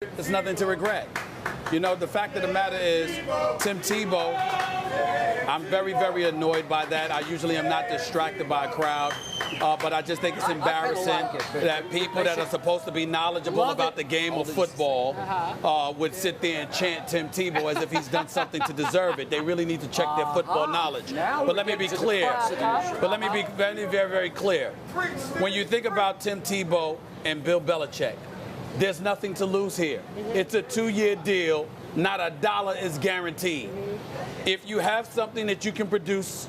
There's nothing to regret. You know, the fact of the matter is, Tim Tebow, I'm very, very annoyed by that. I usually am not distracted by a crowd, but I just think it's embarrassing that people that are supposed to be knowledgeable about the game of football would sit there and chant Tim Tebow as if he's done something to deserve it. They really need to check their football knowledge. But let me be clear. But let me be very, very, very clear. When you think about Tim Tebow and Bill Belichick, there's nothing to lose here. It's a 2-year deal. Not a dollar is guaranteed. If you have something that you can produce,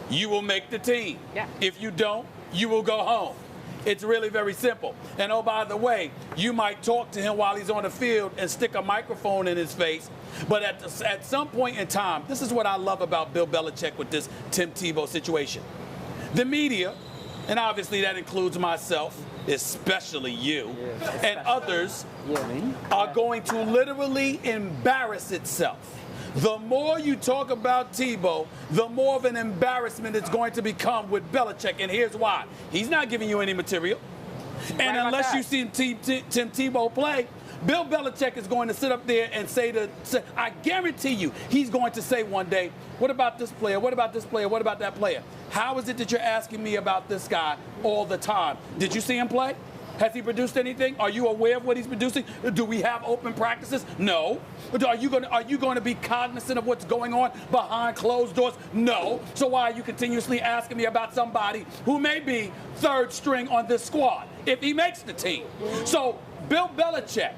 you will make the team. If you don't, you will go home. It's really very simple. And oh, by the way, you might talk to him while he's on the field and stick a microphone in his face. But at some point in time, this is what I love about Bill Belichick with this Tim Tebow situation. The media, and obviously that includes myself, especially you, and others, are going to literally embarrass itself. The more you talk about Tebow, the more of an embarrassment it's going to become with Belichick, and here's why. He's not giving you any material. And unless you see Tim Tebow play, Bill Belichick is going to sit up there and say, I guarantee you, he's going to say one day, what about this player? What about this player? What about that player? How is it that you're asking me about this guy all the time? Did you see him play? Has he produced anything? Are you aware of what he's producing? Do we have open practices? No. Are you going to be cognizant of what's going on behind closed doors? No. So why are you continuously asking me about somebody who may be third string on this squad if he makes the team? So Bill Belichick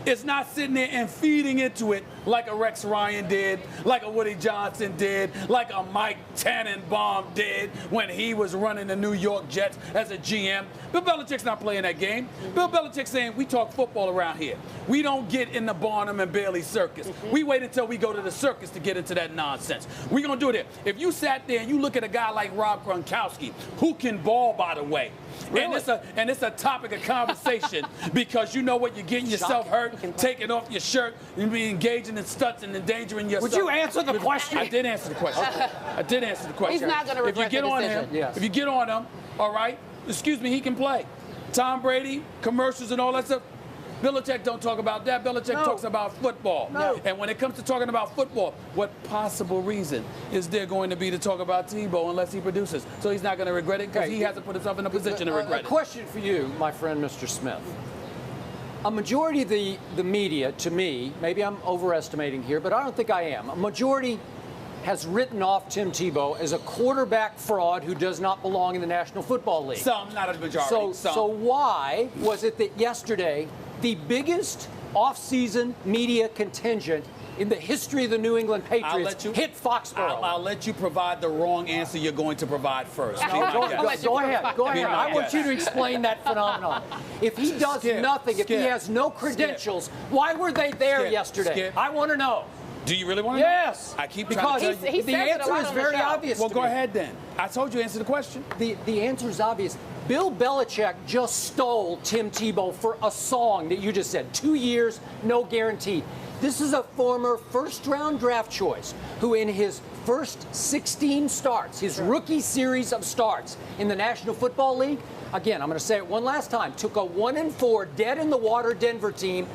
is not sitting there and feeding into it like a Rex Ryan did, like a Woody Johnson did, like a Mike Tannenbaum did when he was running the New York Jets as a GM. Bill Belichick's not playing that game. Bill Belichick's saying, we talk football around here. We don't get in the Barnum and Bailey circus. We wait until we go to the circus to get into that nonsense. We're going to do it here. If you sat there and you look at a guy like Rob Gronkowski, who can ball, by the way, really? and it's a topic of conversation because you know what, you're getting yourself hurt, taking off your shirt, and be engaging in stunts and endangering yourself. Would you answer the question? I did answer the question. I did answer the question. He's not going to regret the decision. If you get on him, all right, excuse me, he can play. Tom Brady, commercials and all that stuff. Belichick don't talk about that. Belichick talks about football. And when it comes to talking about football, what possible reason is there going to be to talk about Tebow unless he produces? So he's not going to regret it because he hasn't put himself in a position to regret it. A question for you, my friend, Mr. Smith. A majority of the media, to me, maybe I'm overestimating here, but I don't think I am. A majority has written off Tim Tebow as a quarterback fraud who does not belong in the National Football League. Some, not a majority. So why was it that yesterday the biggest offseason media contingent in the history of the New England Patriots hit Foxborough? I'll let you provide the wrong answer you're going to provide first. Go ahead. I want you to explain that phenomenon. If he does nothing, if he has no credentials, why were they there yesterday? I want to know. Do you really want to know? Yes. I keep trying to tell you. The answer is very obvious. Well, go ahead then. I told you to answer the question. The answer is obvious. Bill Belichick just stole Tim Tebow for a song that you just said. 2 years, no guarantee. This is a former first-round draft choice who in his first 16 starts, his rookie series of starts in the National Football League, again, I'm going to say it one last time, took a 1-4 dead-in-the-water Denver team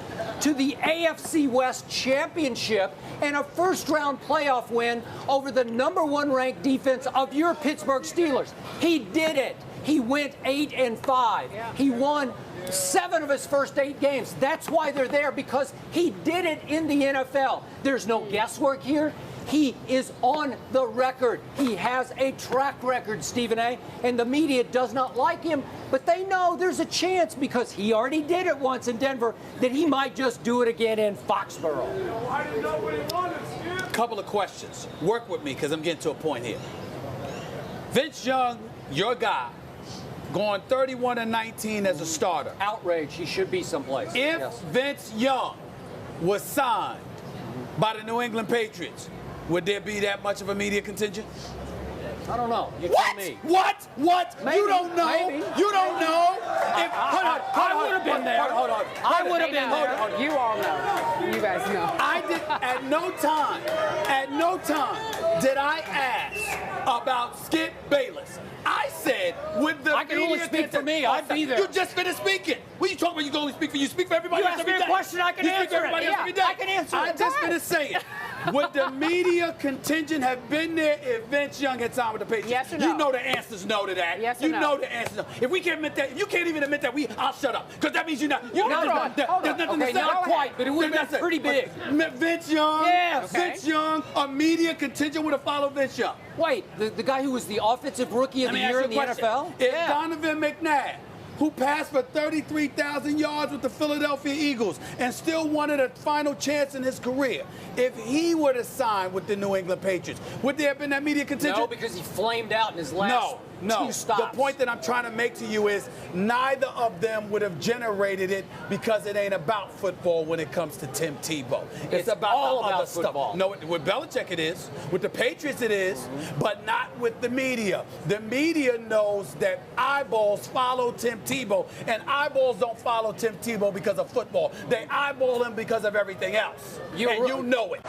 to the AFC West Championship and a first-round playoff win over the #1 ranked defense of your Pittsburgh Steelers. He did it. He went 8-5. He won 7 of his first 8 games. That's why they're there, because he did it in the NFL. There's no guesswork here. He is on the record. He has a track record, Stephen A. And the media does not like him, but they know there's a chance because he already did it once in Denver that he might just do it again in Foxborough. I didn't know what he wanted, Skip. Couple of questions. Work with me because I'm getting to a point here. Vince Young, your guy, going 31-19 as a starter. Outrage. He should be someplace. If Vince Young was signed by the New England Patriots, would there be that much of a media contingent? I don't know. You tell me. What? Maybe, you don't know. Maybe. You don't know. I would have been there. Hold on. I would have been there. You all know. You guys know. I did at no time did I ask about Skip Bayless. I said, with the I can only speak for me. I'd be there. You just finished speaking. What are you talking about? You can only speak for you. Speak for everybody You else ask me every a day. question, I can you speak answer for everybody it. else Yeah, every day. I can answer I it. just finished saying, would the media contingent have been there if Vince Young had signed with the Patriots? Yes or no? You know the answer's no to that. Yes or you no? know the answer's no. If we can't admit that, if you can't even admit that, I'll shut up. Because that means you're not. Hold on. There's nothing Okay, to say. not quite, but it would have been pretty big. Vince Young. Yes. Vince Young, a media contingent would have followed Vince Young. Wait, the guy who was the offensive rookie of the year in the NFL? If Donovan McNabb, who passed for 33,000 yards with the Philadelphia Eagles and still wanted a final chance in his career, if he would have signed with the New England Patriots, would there have been that media contingent? No, because he flamed out in his last two stops. The point that I'm trying to make to you is neither of them would have generated it because it ain't about football when it comes to Tim Tebow. It's about all the about other football. stuff. No, with Belichick it is. With the Patriots it is, but not with the media. The media knows that eyeballs follow Tim Tebow, and eyeballs don't follow Tim Tebow because of football. They eyeball him because of everything else. You know it.